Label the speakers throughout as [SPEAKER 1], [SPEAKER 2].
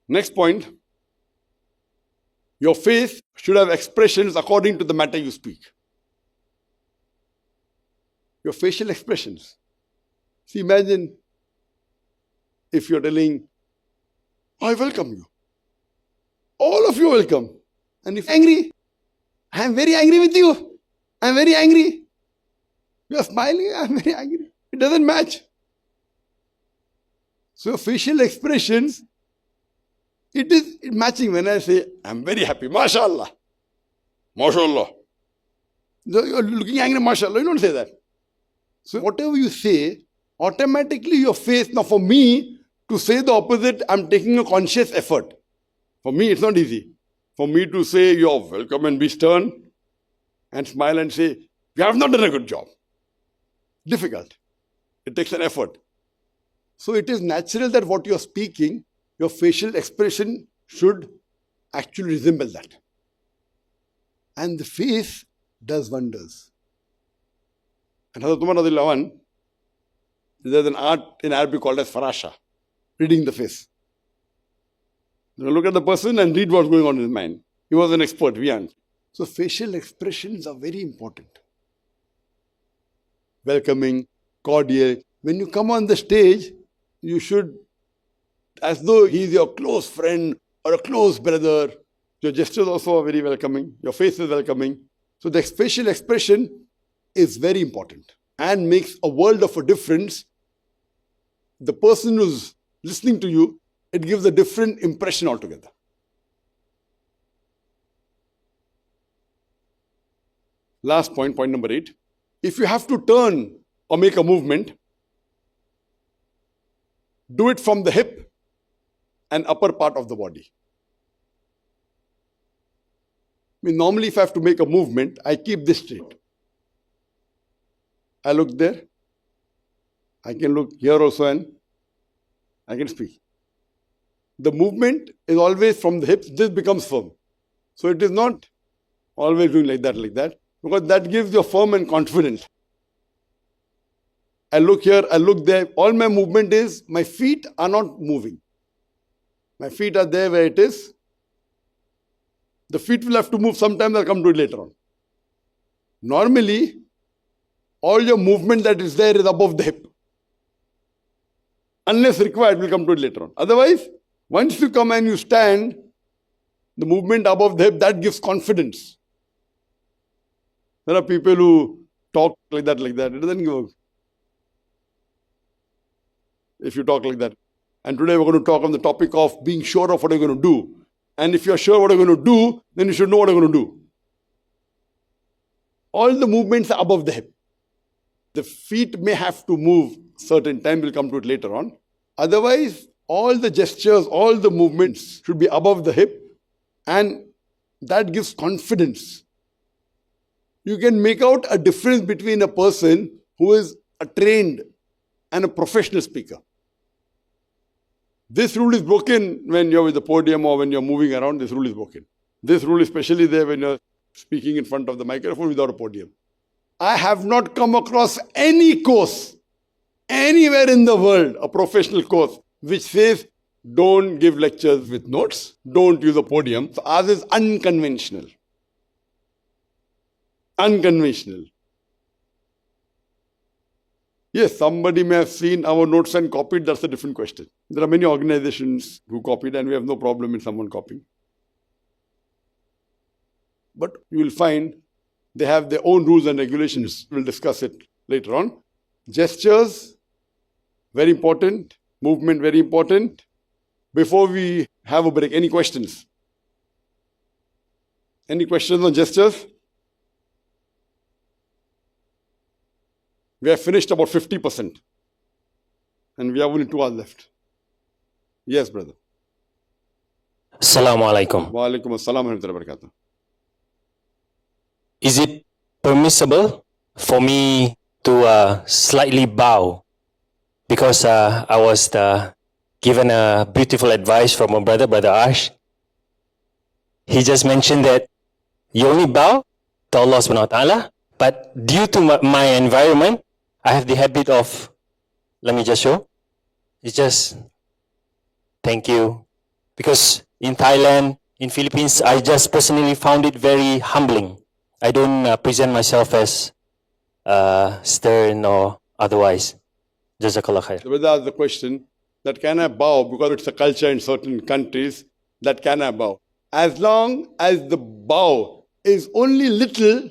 [SPEAKER 1] Next point, your face should have expressions according to the matter you speak. Your facial expressions. See, imagine if you're telling, I welcome you. All of you welcome. And if angry, I am very angry with you. I am very angry. You are smiling, I am very angry. It doesn't match. So facial expressions, it is matching. When I say, I am very happy, mashallah. Mashallah. You're looking angry, mashallah. You don't say that. So whatever you say, automatically your face, now for me, to say the opposite, I'm taking a conscious effort. For me, it's not easy. For me to say, you're welcome and be stern and smile and say, you have not done a good job. Difficult. It takes an effort. So it is natural that what you're speaking, your facial expression should actually resemble that. And the face does wonders. And Hazrat Umar Radhiyallahu Anhu, there's an art in Arabic called as farasha, reading the face. You look at the person and read what's going on in his mind. He was an expert, we aren't. So facial expressions are very important. Welcoming, cordial. When you come on the stage, you should, as though he's your close friend or a close brother. Your gestures also are very welcoming. Your face is welcoming. So the facial expression is very important and makes a world of a difference. The person who's listening to you, it gives a different impression altogether. Last point, point number 8. If you have to turn or make a movement, do it from the hip and upper part of the body. I mean, normally if I have to make a movement, I keep this straight. I look there. I can look here also and I can speak. The movement is always from the hips. This becomes firm. So it is not always doing like that. Because that gives you firm and confident. I look here, I look there. All my movement is, my feet are not moving. My feet are there where it is. The feet will have to move sometime. I'll come to it later on. Normally, all your movement that is there is above the hip. Unless required, we'll come to it later on. Otherwise, once you come and you stand, the movement above the hip, that gives confidence. There are people who talk like that. It doesn't give. If you talk like that. And today we're going to talk on the topic of being sure of what you're going to do. And if you're sure what you're going to do, then you should know what you're going to do. All the movements are above the hip. The feet may have to move certain time. We'll come to it later on. Otherwise, all the gestures, all the movements should be above the hip. And that gives confidence. You can make out a difference between a person who is a trained and a professional speaker. This rule is broken when you're with the podium or when you're moving around. This rule is broken. This rule is especially there when you're speaking in front of the microphone without a podium. I have not come across any course anywhere in the world, a professional course, which says don't give lectures with notes, don't use a podium. So ours is unconventional. Unconventional. Yes, somebody may have seen our notes and copied, that's a different question. There are many organizations who copied and we have no problem in someone copying. But you will find they have their own rules and regulations. We'll discuss it later on. Gestures, very important. Movement, very important. Before we have a break, any questions? Any questions on gestures? We have finished about 50%. And we have only 2 hours left. Yes, brother.
[SPEAKER 2] Assalamu alaikum.
[SPEAKER 1] Wa alaikum assalam wa rahmatullahi wa barakatuh.
[SPEAKER 2] Is it permissible for me to slightly bow? Because I was given a beautiful advice from a brother Ash. He just mentioned that you only bow to Allah subhanahu wa ta'ala, but due to my environment, I have the habit of, let me just show. It's just, thank you, Because in Thailand, in Philippines, I just personally found it very humbling. I don't present myself as stern or otherwise. Jazakallah khair.
[SPEAKER 1] The brother asked the question that can I bow because it's a culture in certain countries that can I bow? As long as the bow is only little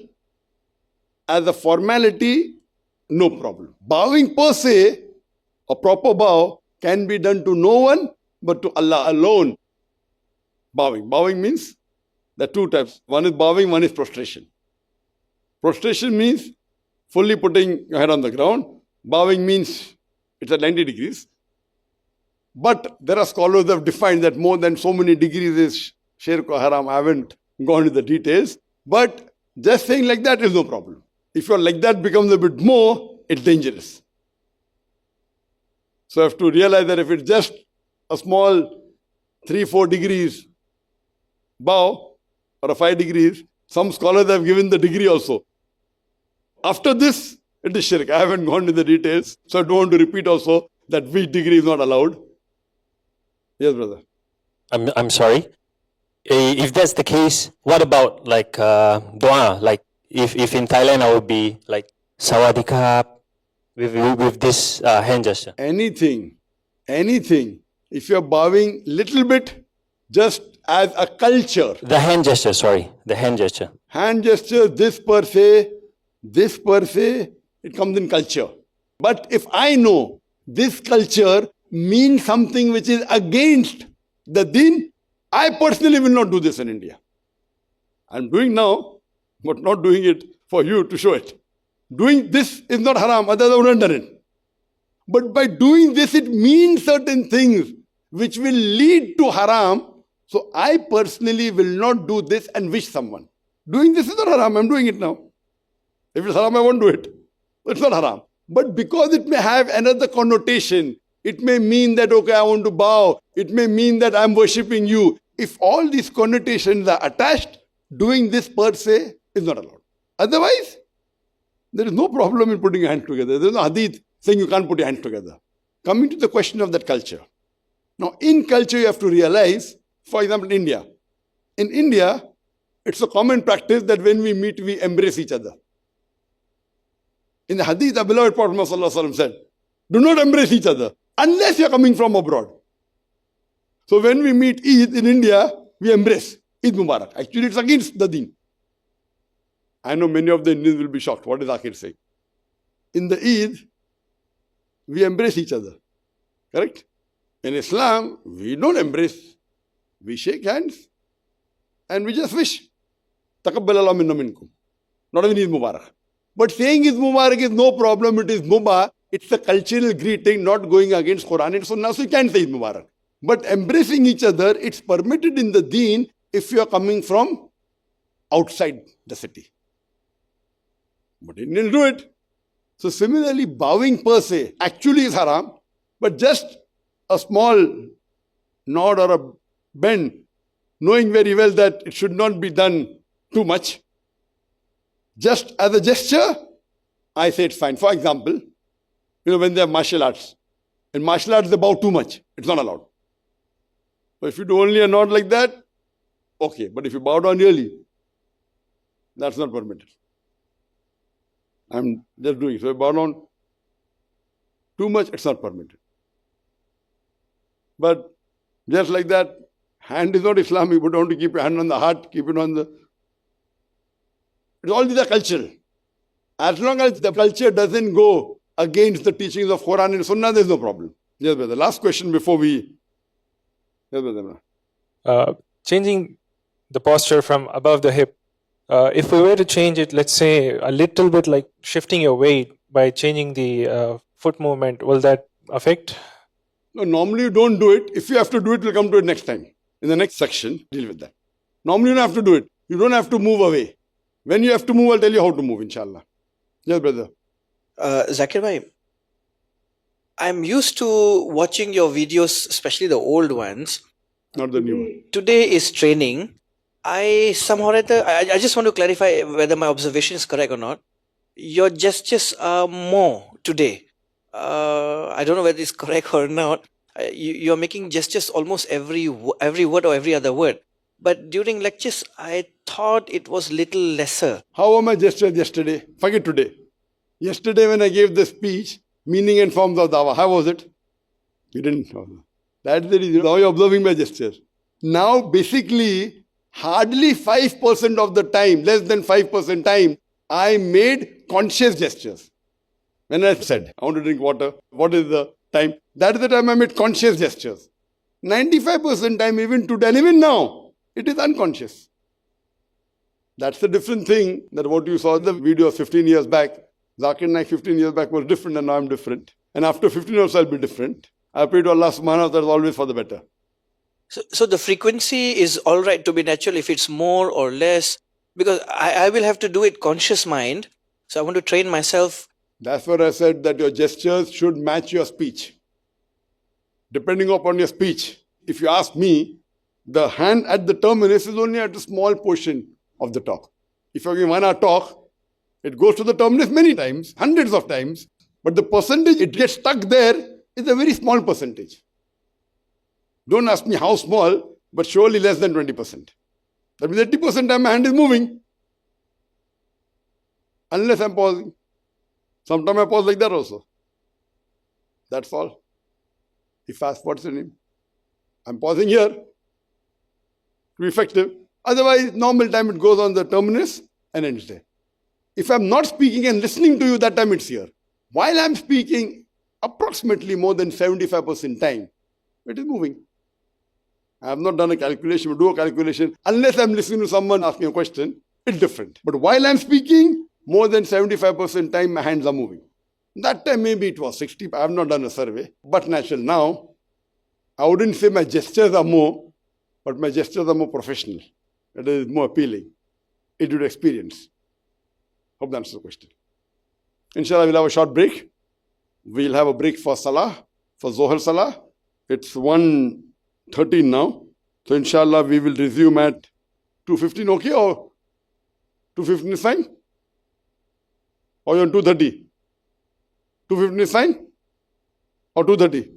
[SPEAKER 1] as a formality, no problem. Bowing per se, a proper bow can be done to no one but to Allah alone. Bowing. Bowing means there are two types. One is bowing, one is prostration. Prostration means fully putting your head on the ground. Bowing means it's at 90 degrees. But there are scholars that have defined that more than so many degrees is shirk or haram. I haven't gone into the details. But just saying like that is no problem. If you're like that becomes a bit more, it's dangerous. So you have to realize that if it's just a small 3-4 degrees bow or a 5 degrees, some scholars have given the degree also. After this, it is shirk. I haven't gone into the details, so I don't want to repeat also that which degree is not allowed. Yes, brother.
[SPEAKER 2] I'm sorry. If that's the case, what about like dua? Like if in Thailand I would be like sawadee with this hand gesture.
[SPEAKER 1] Anything. If you're bowing little bit, just as a culture.
[SPEAKER 2] The hand gesture, sorry. The hand gesture.
[SPEAKER 1] Hand gesture, this per se, it comes in culture. But if I know this culture means something which is against the deen, I personally will not do this in India. I'm doing now, but not doing it for you to show it. Doing this is not haram, otherwise I wouldn't have done it. But by doing this, it means certain things which will lead to haram. So I personally will not do this and wish someone. Doing this is not haram, I'm doing it now. If it's haram, I won't do it. It's not haram. But because it may have another connotation, it may mean that, okay, I want to bow. It may mean that I'm worshipping you. If all these connotations are attached, doing this per se is not allowed. Otherwise, there is no problem in putting your hands together. There is no hadith saying you can't put your hands together. Coming to the question of that culture. Now, in culture, you have to realize, for example, India. In India, it's a common practice that when we meet, we embrace each other. In the hadith, the beloved Prophet Muhammad said, do not embrace each other unless you're coming from abroad. So when we meet Eid in India, we embrace Eid Mubarak. Actually, it's against the deen. I know many of the Indians will be shocked. What is Zakir saying? In the Eid, we embrace each other. Correct? In Islam, we don't embrace. We shake hands and we just wish. Taqabbal Allah minna minkum. Not even Eid Mubarak. But saying Eid Mubarak is no problem. It is Mubah. It's a cultural greeting, not going against Quran and Sunnah. So you can't say Eid Mubarak. But embracing each other, it's permitted in the deen if you are coming from outside the city. But Indians do it. So similarly, bowing per se actually is haram, but just a small nod or a bend, knowing very well that it should not be done too much, just as a gesture, I say it's fine. For example, when they have martial arts, in martial arts they bow too much. It's not allowed. But if you do only a nod like that, okay. But if you bow down really, that's not permitted. I'm just doing it. So if you bow down too much, it's not permitted. But just like that, hand is not Islamic, but don't keep your hand on the heart, keep it on the... All these are cultural. As long as the culture doesn't go against the teachings of Quran and Sunnah, there's no problem. Yes, brother. Last question before we... Yes, brother.
[SPEAKER 3] Changing the posture from above the hip. If we were to change it, let's say a little bit, like shifting your weight by changing the foot movement, will that affect?
[SPEAKER 1] No, normally you don't do it. If you have to do it, we'll come to it next time. In the next section, deal with that. Normally you don't have to do it. You don't have to move away. When you have to move, I'll tell you how to move, inshallah. Yes, brother.
[SPEAKER 4] Zakir bhai, I'm used to watching your videos, especially the old ones.
[SPEAKER 1] Not the new one.
[SPEAKER 4] Today is training. I just want to clarify whether my observation is correct or not. Your gestures are more today. I don't know whether it's correct or not. you're making gestures almost every word or every other word. But during lectures, I thought it was little lesser.
[SPEAKER 1] How were my gestures yesterday? Forget today. Yesterday when I gave the speech, meaning and forms of dawah, how was it? You didn't know. That's the reason. Now you're observing my gestures. Now basically, hardly 5% of the time, less than 5% time, I made conscious gestures. When I said, I want to drink water, what is the time? That is the time I made conscious gestures. 95% time, even today, and even now, it is unconscious. That's the different thing that what you saw in the video 15 years back. Zakir Naik 15 years back was different and now I'm different. And after 15 years I'll be different. I pray to Allah subhanahu wa ta'ala always for the better.
[SPEAKER 4] So the frequency is all right to be natural if it's more or less, because I will have to do it conscious mind. So I want to train myself.
[SPEAKER 1] That's what I said, that your gestures should match your speech. Depending upon your speech. If you ask me, the hand at the terminus is only at a small portion of the talk. If you're giving 1 hour talk, it goes to the terminus many times, hundreds of times, but the percentage it gets stuck there is a very small percentage. Don't ask me how small, but surely less than 20%. That means 80% time my hand is moving. Unless I'm pausing. Sometimes I pause like that also. That's all. If I ask, what's your name? I'm pausing here to be effective. Otherwise, normal time it goes on the terminus and ends there. If I'm not speaking and listening to you, that time it's here. While I'm speaking, approximately more than 75% time, it is moving. I have not done a calculation, but do a calculation. Unless I'm listening to someone asking a question, it's different. But while I'm speaking, more than 75% time my hands are moving. That time maybe it was 60, I have not done a survey. But natural now, I wouldn't say my gestures are more, but my gestures are more professional. It is more appealing. It would experience. Hope that answers the question. Inshallah, we'll have a short break. We'll have a break for Salah, for Zohar Salah. It's 1:13 now. So inshallah, we will resume at 2:15, okay? Or 2:15 is fine? Or you're on 2:30? 2:15 is fine? Or 2:30?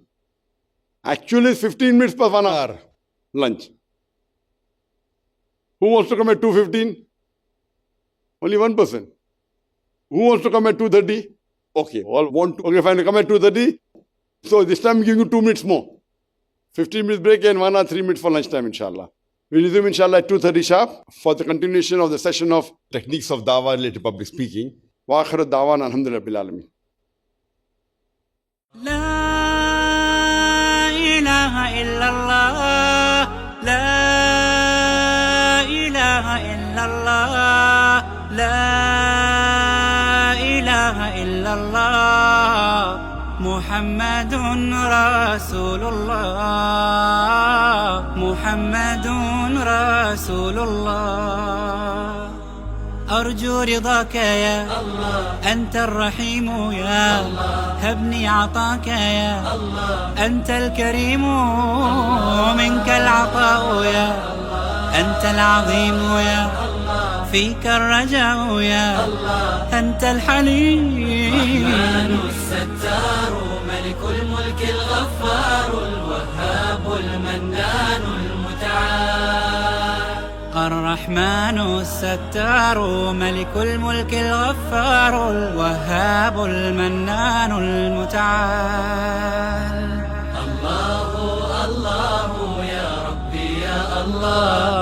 [SPEAKER 1] Actually, it's 15 minutes plus 1 hour lunch. Who wants to come at 2:15? Only one person. Who wants to come at 2:30? Okay, all want to. Okay, fine, come at 2:30. So this time I'm giving you 2 minutes more. 15 minutes break and 1 hour, 3 minutes for lunchtime, inshallah. We'll resume, inshallah, at 2:30 sharp for the continuation of the session of techniques of dawah related public speaking. Wa akhiru da'wana alhamdulillah bil alamin.
[SPEAKER 5] لا إله إلا الله لا إله إلا الله لا إله إلا الله محمد رسول الله محمد رسول الله أرجو رضاك يا الله أنت الرحيم يا الله هبني عطاك يا الله أنت الكريم منك العطاء يا الله أنت العظيم يا الله فيك الرجاء يا الله أنت الحليم الرحمن الستار ملك الملك الغفار الوهاب المنان المتعال الرحمن الستار ملك الملك الغفار الوهاب المنان المتعال الله الله يا ربي يا الله